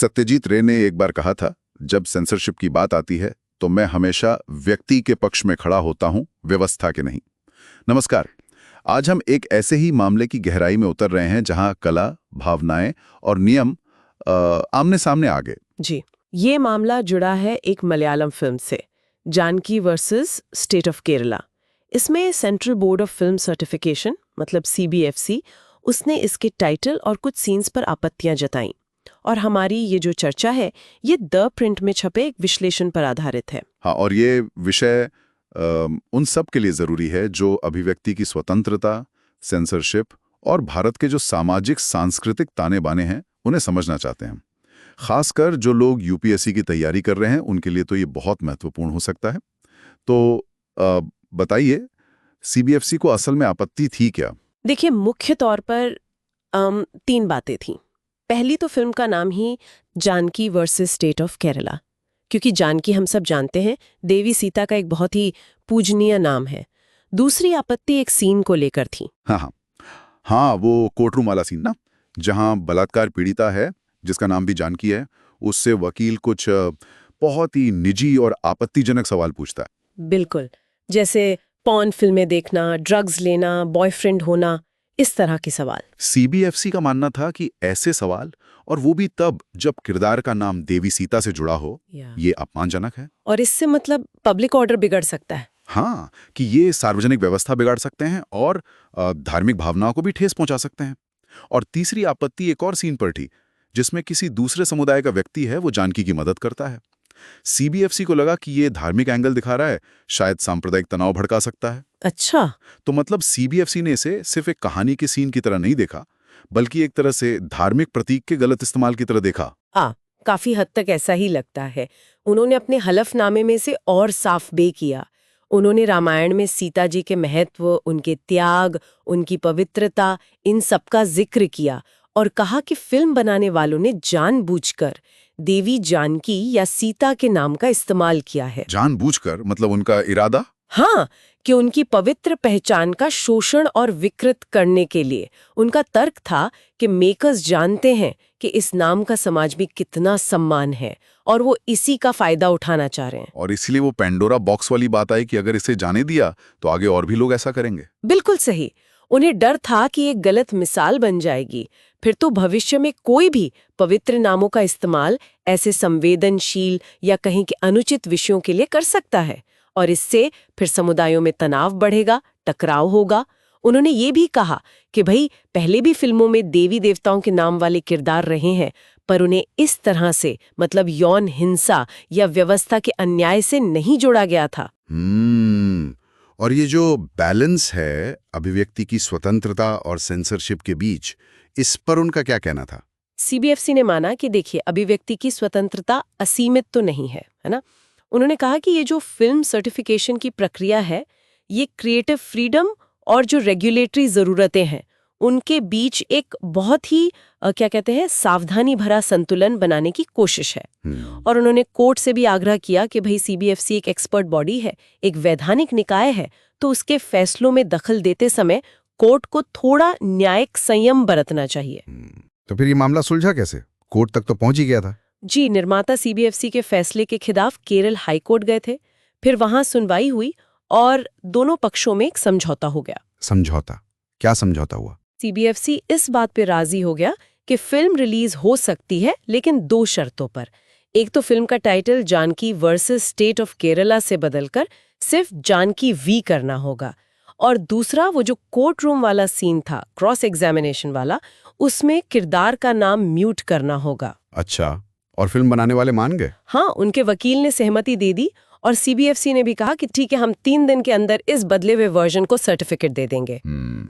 सत्यजीत रे ने एक बार कहा था, जब सेंसरशिप की बात आती है तो मैं हमेशा व्यक्ति के पक्ष में खड़ा होता हूं, व्यवस्था के नहीं। नमस्कार। आज हम एक ऐसे ही मामले की गहराई में उतर रहे हैं जहां कला, भावनाएं और नियम आमने सामने आ गए। जी, ये मामला जुड़ा है एक मलयालम फिल्म से, Janaki versus state of Kerala. इसमें central board of film certification मतलब CBFC उसने इसके टाइटल और कुछ सीन्स पर आपत्तियां जताईं। और हमारी ये जो चर्चा है ये द प्रिंट में छपे एक विश्लेषण पर आधारित है। हाँ, और ये विषय उन सब के लिए जरूरी है जो अभिव्यक्ति की स्वतंत्रता, सेंसरशिप और भारत के जो सामाजिक सांस्कृतिक ताने बाने हैं उन्हें समझना चाहते हैं। खासकर जो लोग UPSC की तैयारी कर रहे हैं उनके लिए तो ये बहुत महत्वपूर्ण हो सकता है। तो बताइए, CBFC को असल में आपत्ति थी क्या? देखिए, मुख्य तौर पर 3 बातें थीं। पहली तो फिल्म का नाम ही Janaki versus state of Kerala, क्योंकि जानकी हम सब जानते हैं देवी सीता का एक बहुत ही पूजनीय नाम है। दूसरी आपत्ति एक सीन को लेकर थी। हाँ, वो कोर्टरूम वाला सीन ना, जहाँ बलात्कार पीड़िता है जिसका नाम भी जानकी है, उससे वकील कुछ बहुत ही निजी और आपत्तिजनक सवाल पूछता है। बिल्कुल, जैसे पॉर्न फिल्में देखना, ड्रग्स लेना, बॉयफ्रेंड होना, इस तरह के सवाल। CBFC का मानना था कि ऐसे सवाल, और वो भी तब जब किरदार का नाम देवी सीता से जुड़ा हो, ये अपमानजनक है। और इससे मतलब पब्लिक ऑर्डर बिगड़ सकता है। हाँ, कि ये सार्वजनिक व्यवस्था बिगाड़ सकते हैं और धार्मिक भावनाओं को भी ठेस पहुंचा सकते हैं। और तीसरी आपत्ति एक और सीन पर थी, जिसमें किसी दूसरे समुदाय का व्यक्ति है वो जानकी की मदद करता है। CBFC को लगा कि ये धार्मिक एंगल दिखा रहा है, शायद सांप्रदायिक तनाव भड़का सकता है। अच्छा, तो मतलब CBFC ने इसे सिर्फ एक कहानी के सीन की तरह नहीं देखा, बल्कि एक तरह से धार्मिक प्रतीक के गलत इस्तेमाल की तरह देखा। काफी हद तक ऐसा ही लगता है। उन्होंने अपने हलफनामे में से और साफ बे किया। उन्होंने रामायण में सीता जी के महत्व, उनके त्याग, उनकी पवित्रता, इन सब का जिक्र किया और कहा कि फिल्म बनाने वालों ने जानबूझकर देवी जानकी या सीता के नाम का इस्तेमाल किया है। जानबूझकर मतलब उनका इरादा? हाँ, कि उनकी पवित्र पहचान का शोषण और विकृत करने के लिए। उनका तर्क था कि मेकर्स जानते हैं कि इस नाम का समाज में कितना सम्मान है और वो इसी का फायदा उठाना चाह रहे हैं। और इसलिए वो पेंडोरा बॉक्स वाली बात आई कि अगर इसे जाने दिया तो आगे और भी लोग ऐसा करेंगे। बिल्कुल सही। उन्हें डर था कि एक गलत मिसाल बन जाएगी, फिर तो भविष्य में कोई भी पवित्र नामों का इस्तेमाल ऐसे संवेदनशील या कहीं के अनुचित विषयों के लिए कर सकता है और इससे फिर समुदायों में तनाव बढ़ेगा, टकराव होगा। उन्होंने ये भी कहा कि भाई, पहले भी फिल्मों में देवी देवताओं के नाम वाले किरदार रहे हैं, पर उन्हें इस तरह से मतलब यौन हिंसा या व्यवस्था के अन्याय से नहीं जोड़ा गया था। और ये जो बैलेंस है अभिव्यक्ति की स्वतंत्रता और सेंसरशिप के बीच, इस पर उनका क्या कहना था? CBFC ने माना कि देखिए, अभिव्यक्ति की स्वतंत्रता असीमित तो नहीं है ना। उन्होंने कहा कि ये जो फिल्म सर्टिफिकेशन की प्रक्रिया है, ये क्रिएटिव फ्रीडम और जो रेगुलेटरी ज़रूरतें हैं उनके बीच एक बहुत ही क्या कहते हैं, सावधानी भरा संतुलन बनाने की कोशिश है। और उन्होंने कोर्ट से भी आग्रह किया कि भाई, CBFC एक एक्सपर्ट बॉडी है, एक वैधानिक निकाय है, तो उसके फैसलों में दखल देते समय कोर्ट को थोड़ा न्यायिक संयम बरतना चाहिए। तो फिर ये मामला सुलझा कैसे? कोर्ट तक तो पहुंच ही गया था। जी, निर्माता CBFC के फैसले के खिलाफ केरल हाई कोर्ट गए थे। फिर वहां सुनवाई हुई और दोनों पक्षों में एक समझौता हो गया। समझौता? क्या समझौता हुआ? CBFC इस बात पे राजी हो गया कि फिल्म रिलीज हो सकती है, लेकिन 2 शर्तों पर। एक तो फिल्म का title Janaki versus state of Kerala से बदलकर सिर्फ जानकी वी करना होगा, और दूसरा वो जो कोर्ट रूम वाला सीन था, क्रॉस एग्जामिनेशन वाला, उसमें किरदार का नाम म्यूट करना होगा। अच्छा, और फिल्म बनाने वाले मान गए? हाँ, उनके वकील ने सहमति दे दी और CBFC ने भी कहा कि ठीक है, हम 3 दिन के अंदर इस बदले हुए वर्जन को सर्टिफिकेट दे देंगे।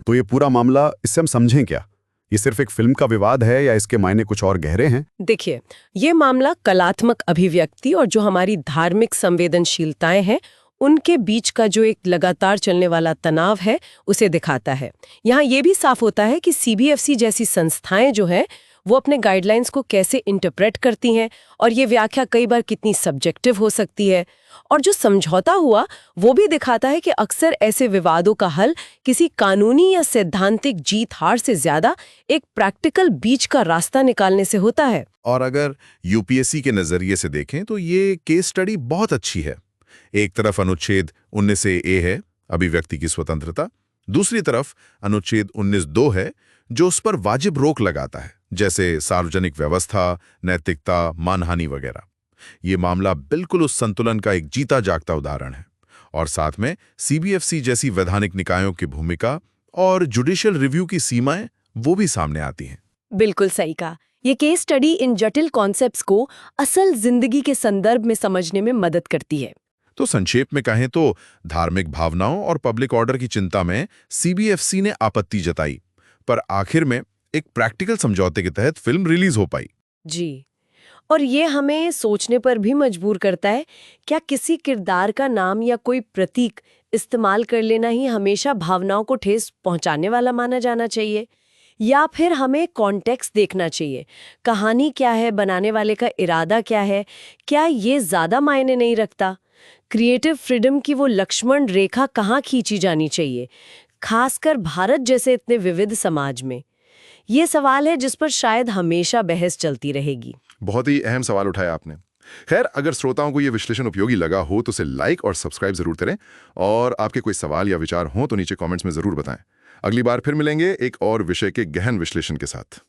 तो ये पूरा मामला, इससे हम समझें क्या? ये सिर्फ एक फिल्म का विवाद है या इसके मायने कुछ और गहरे हैं? देखिए, ये मामला कलात्मक अभिव्यक्ति और जो हमारी धार्मिक संवेदनशीलताएं हैं उनके बीच का जो एक लगातार चलने वाला तनाव है उसे दिखाता है। यहाँ ये भी साफ होता है कि CBFC जैसी संस्थाएं जो हैं वो अपने गाइडलाइंस को कैसे इंटरप्रेट करती हैं और ये व्याख्या कई बार कितनी सब्जेक्टिव हो सकती है। और जो समझौता हुआ वो भी दिखाता है कि अक्सर ऐसे विवादों का हल किसी कानूनी या सैद्धांतिक जीत हार से ज्यादा एक प्रैक्टिकल बीच का रास्ता निकालने से होता है। और अगर यूपीएससी के नजरिए से देखें तो ये केस स्टडी बहुत अच्छी है। एक तरफ अनुच्छेद 19A है, अभिव्यक्ति की स्वतंत्रता, दूसरी तरफ अनुच्छेद 19(2) है जो उस पर वाजिब रोक लगाता है, जैसे सार्वजनिक व्यवस्था, नैतिकता, मानहानि वगैरह। ये मामला बिल्कुल उस संतुलन का एक जीता जागता उदाहरण है। और साथ में सीबीएफसी जैसी वैधानिक निकायों की भूमिका और जुडिशियल रिव्यू की सीमाएं वो भी सामने आती हैं। बिल्कुल सही कहा। ये केस स्टडी इन जटिल कॉन्सेप्ट्स को असल जिंदगी के संदर्भ में समझने में मदद करती है। तो संक्षेप में कहें तो धार्मिक भावनाओं और पब्लिक ऑर्डर की चिंता में सीबीएफसी ने आपत्ति जताई, पर आखिर में एक प्रैक्टिकल समझौते के तहत फिल्म रिलीज हो पाई। जी, और ये हमें सोचने पर भी मजबूर करता है, क्या किसी किरदार का नाम या कोई प्रतीक इस्तेमाल कर लेना ही हमेशा भावनाओं को ठेस पहुंचाने वाला माना जाना चाहिए, या फिर हमें कॉन्टेक्स्ट देखना चाहिए? कहानी क्या है, बनाने वाले का इरादा क्या है, क्या ये ज्यादा मायने नहीं रखता? क्रिएटिव फ्रीडम की वो लक्ष्मण रेखा कहाँ खींची जानी चाहिए, खासकर भारत जैसे इतने विविध समाज में? ये सवाल है जिस पर शायद हमेशा बहस चलती रहेगी। बहुत ही अहम सवाल उठाया आपने। खैर, अगर श्रोताओं को ये विश्लेषण उपयोगी लगा हो तो उसे लाइक और सब्सक्राइब जरूर करें, और आपके कोई सवाल या विचार हों तो नीचे कमेंट्स में जरूर बताएं। अगली बार फिर मिलेंगे एक और विषय के गहन विश्लेषण के साथ।